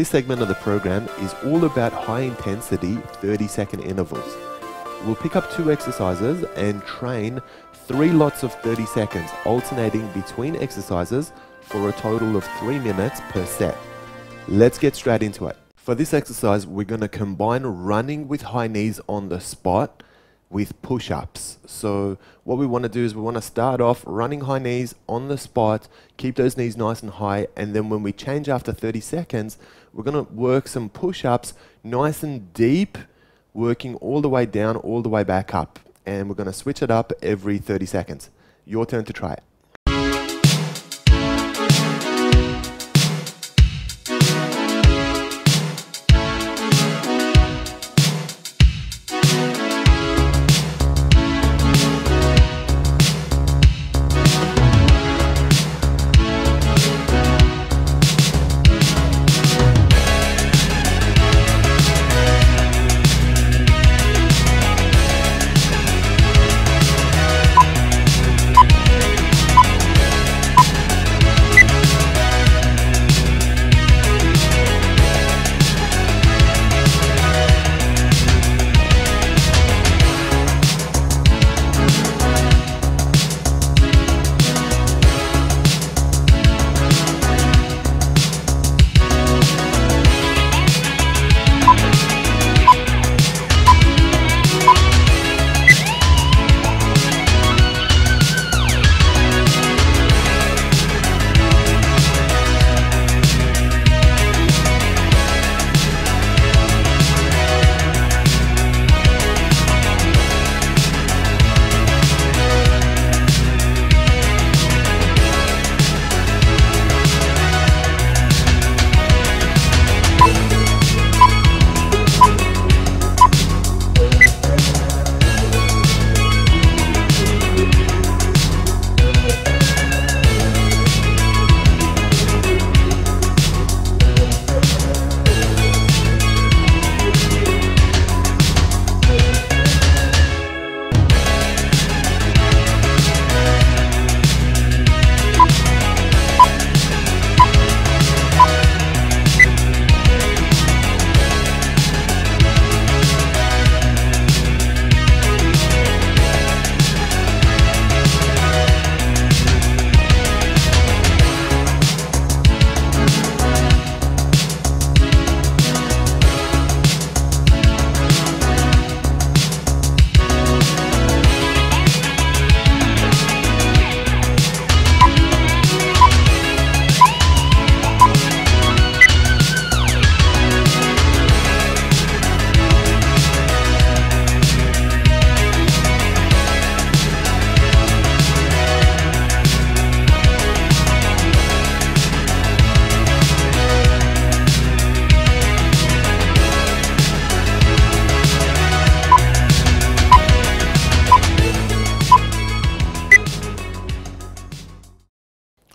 this segment of the program is all about high intensity 30-second intervals. We'll pick up 2 exercises and train 3 lots of 30 seconds, alternating between exercises for a total of 3 minutes per set. Let's get straight into it. For this exercise, we're going to combine running with high knees on the spot with push-ups. So what we want to do is we want to start off running high knees on the spot, keep those knees nice and high, and then when we change after 30 seconds, we're going to work some push-ups nice and deep, working all the way down, all the way back up. And we're going to switch it up every 30 seconds. Your turn to try it.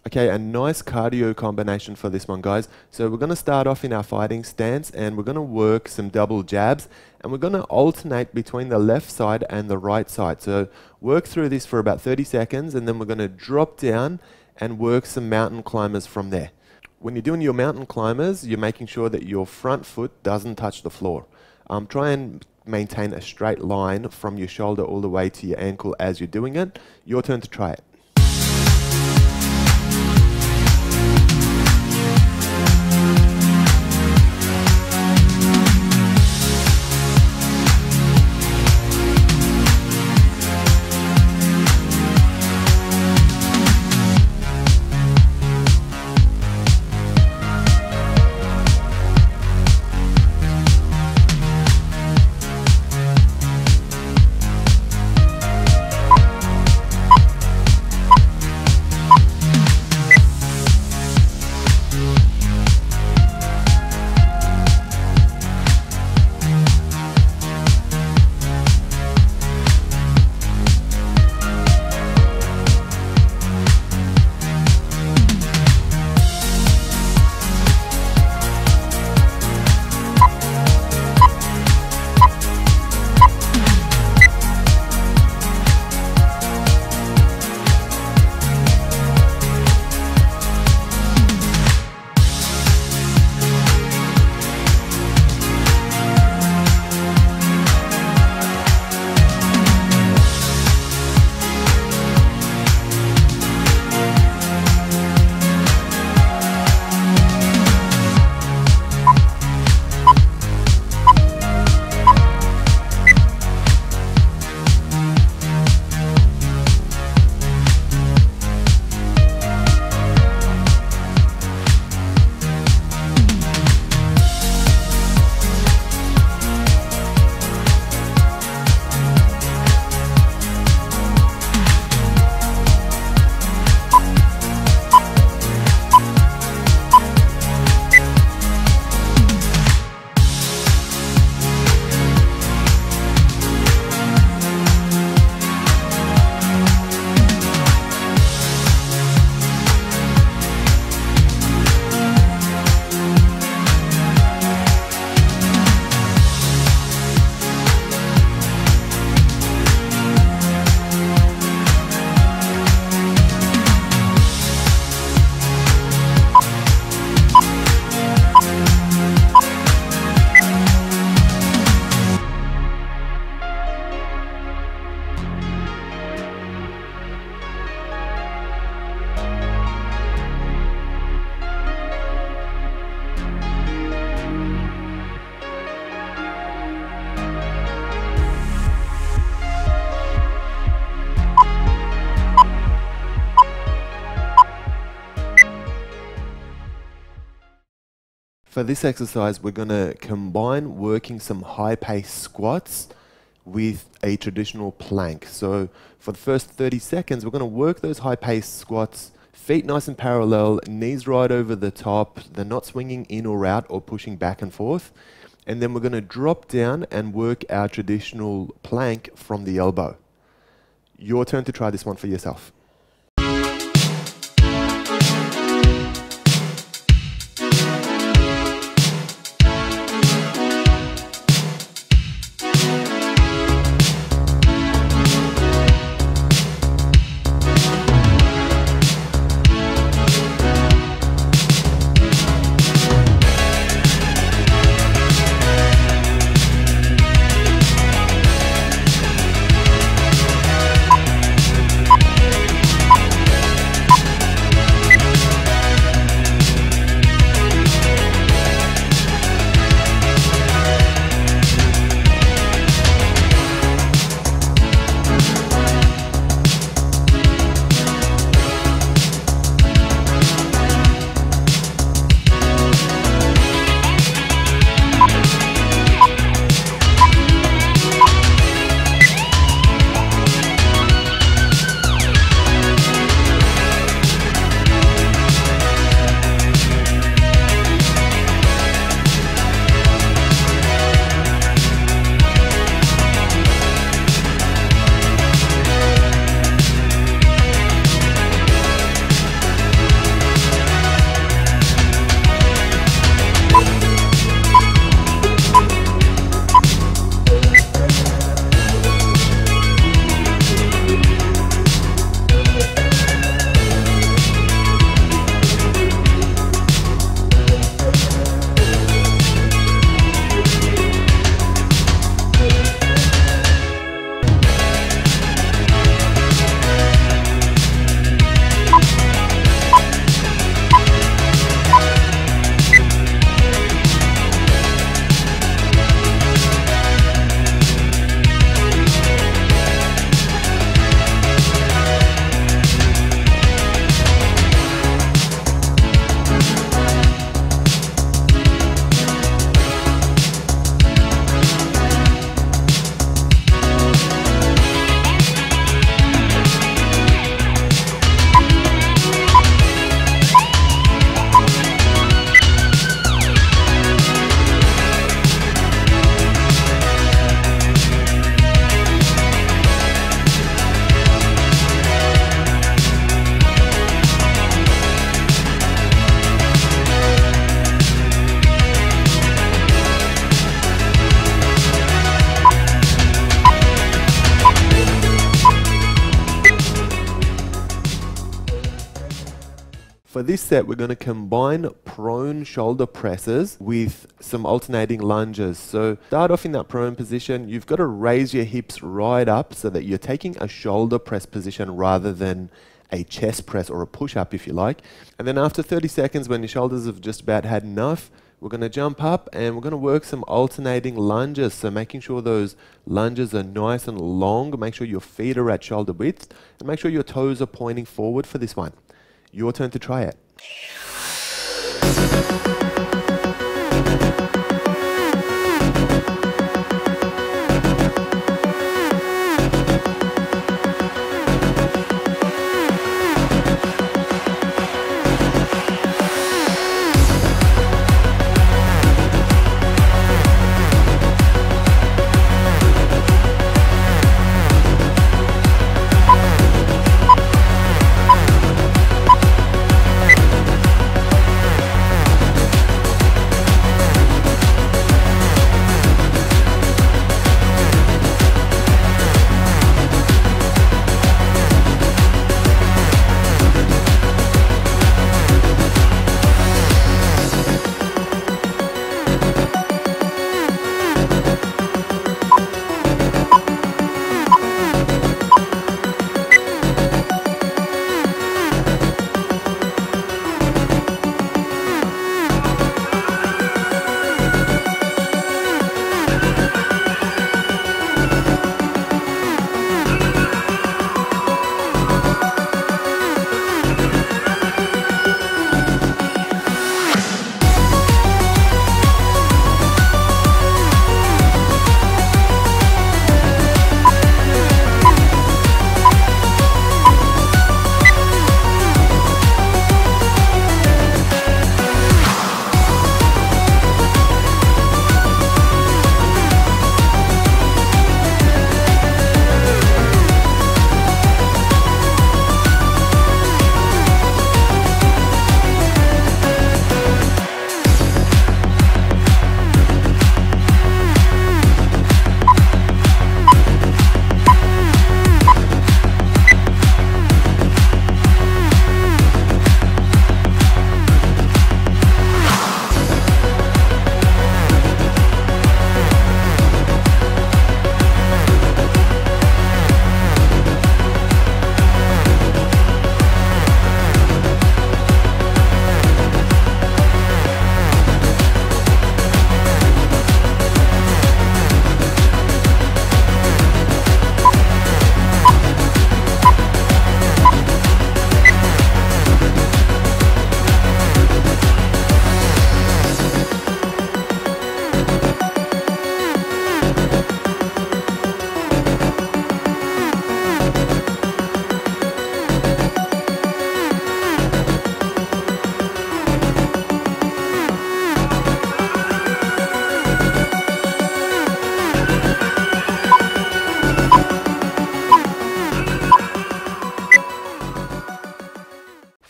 Okay, a nice cardio combination for this one, guys. So we're going to start off in our fighting stance and we're going to work some double jabs and we're going to alternate between the left side and the right side. So work through this for about 30 seconds and then we're going to drop down and work some mountain climbers from there. When you're doing your mountain climbers, you're making sure that your front foot doesn't touch the floor. Try and maintain a straight line from your shoulder all the way to your ankle as you're doing it. Your turn to try it. For this exercise, we're going to combine working some high-paced squats with a traditional plank. So for the first 30 seconds, we're going to work those high-paced squats, feet nice and parallel, knees right over the top. They're not swinging in or out or pushing back and forth. And then we're going to drop down and work our traditional plank from the elbow. Your turn to try this one for yourself. For this set, we're going to combine prone shoulder presses with some alternating lunges. So start off in that prone position. You've got to raise your hips right up so that you're taking a shoulder press position rather than a chest press or a push-up, if you like. And then after 30 seconds, when your shoulders have just about had enough, we're going to jump up and we're going to work some alternating lunges. So making sure those lunges are nice and long. Make sure your feet are at shoulder width and make sure your toes are pointing forward for this one. Your turn to try it.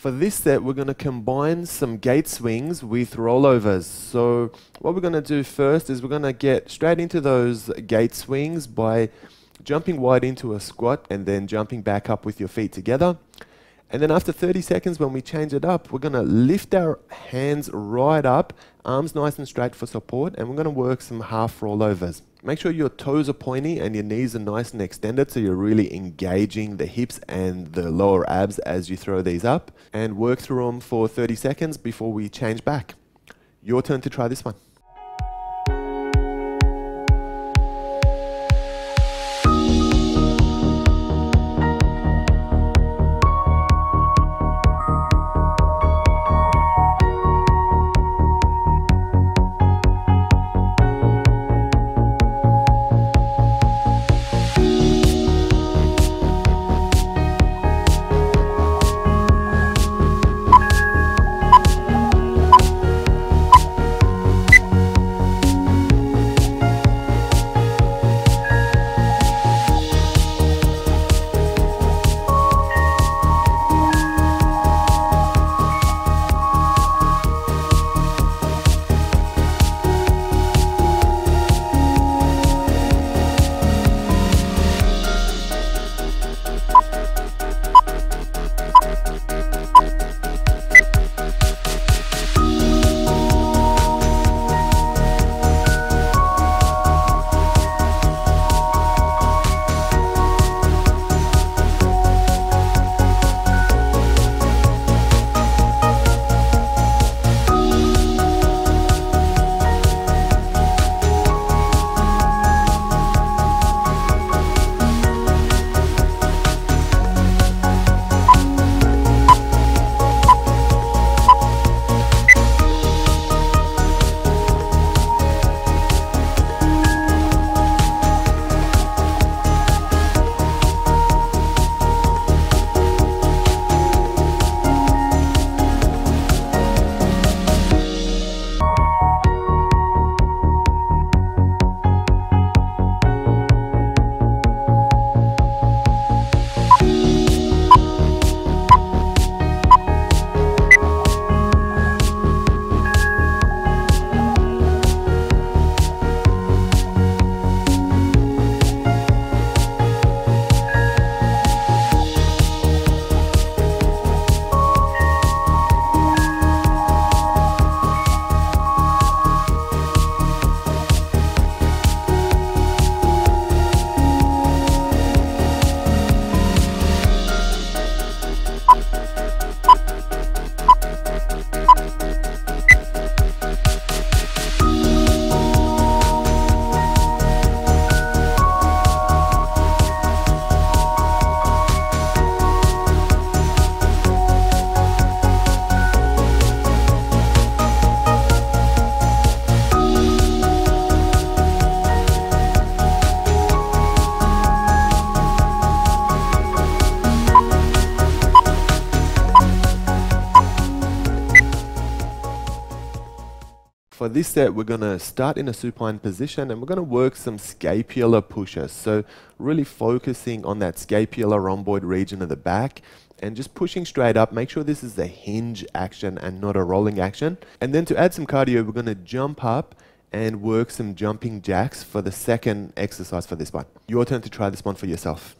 For this set, we're going to combine some gate swings with rollovers. So what we're going to do first is we're going to get straight into those gate swings by jumping wide into a squat and then jumping back up with your feet together. And then after 30 seconds, when we change it up, we're going to lift our hands right up, arms nice and straight for support, and we're going to work some half rollovers. Make sure your toes are pointy and your knees are nice and extended, so you're really engaging the hips and the lower abs as you throw these up, and work through them for 30 seconds before we change back. Your turn to try this one. For this set, we're going to start in a supine position and we're going to work some scapular pushes. So really focusing on that scapular rhomboid region of the back and just pushing straight up. Make sure this is a hinge action and not a rolling action. And then to add some cardio, we're going to jump up and work some jumping jacks for the second exercise for this one. Your turn to try this one for yourself.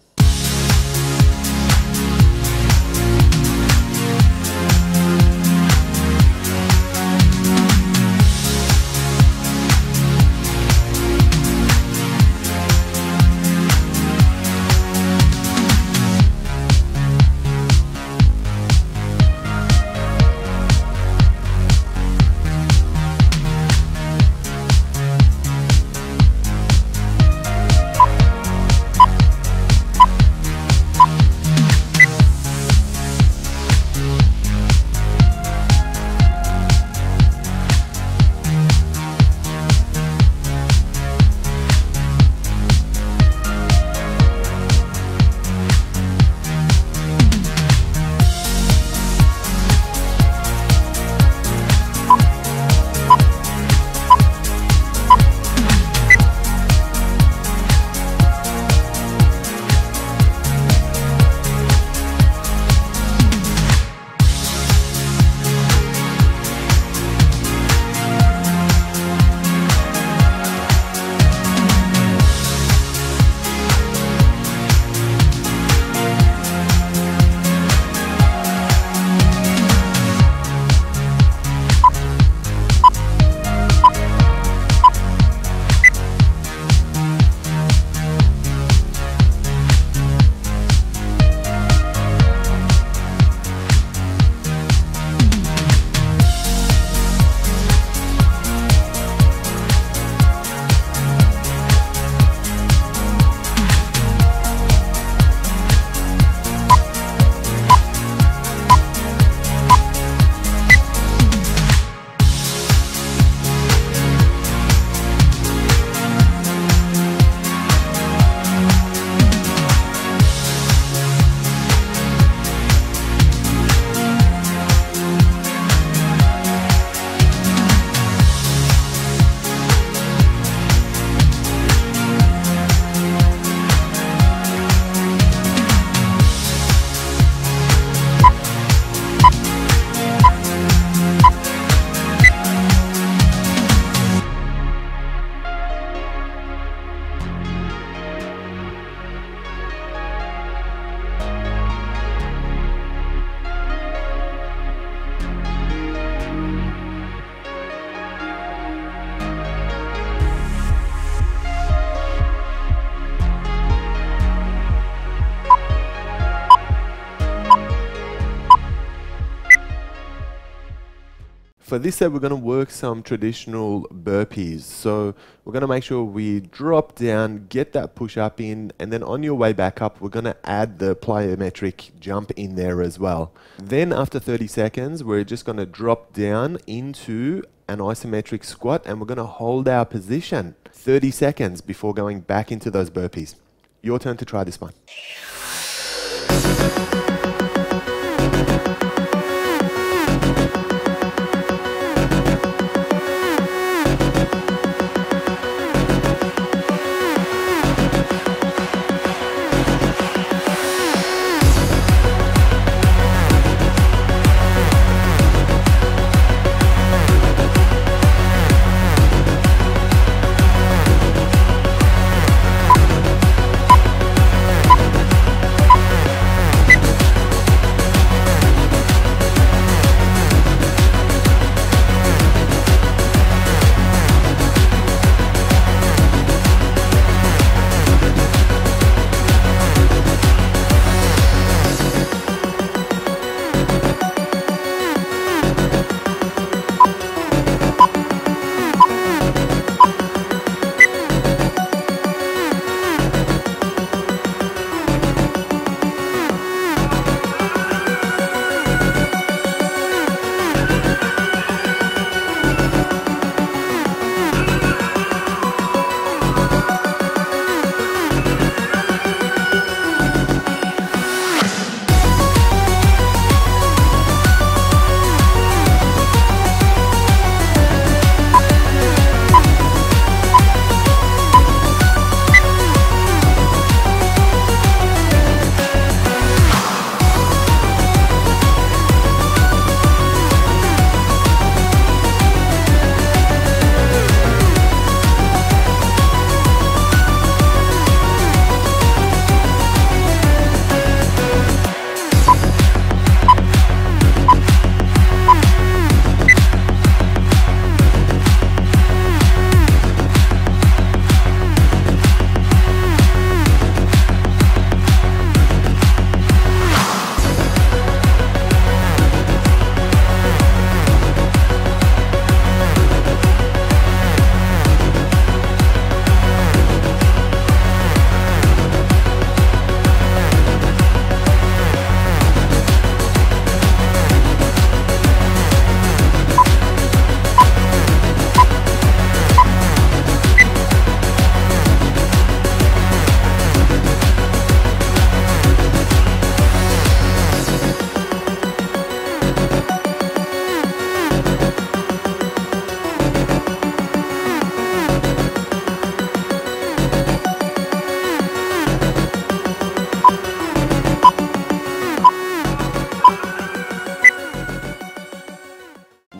For this set, we're going to work some traditional burpees. So we're going to make sure we drop down, get that push up in, and then on your way back up, we're going to add the plyometric jump in there as well. Then after 30 seconds, we're just going to drop down into an isometric squat, and we're going to hold our position 30 seconds before going back into those burpees. Your turn to try this one.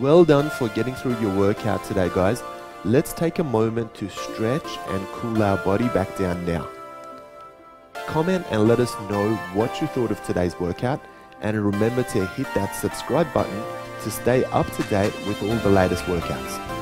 Well done for getting through your workout today, guys. Let's take a moment to stretch and cool our body back down now. Comment and let us know what you thought of today's workout, and remember to hit that subscribe button to stay up to date with all the latest workouts.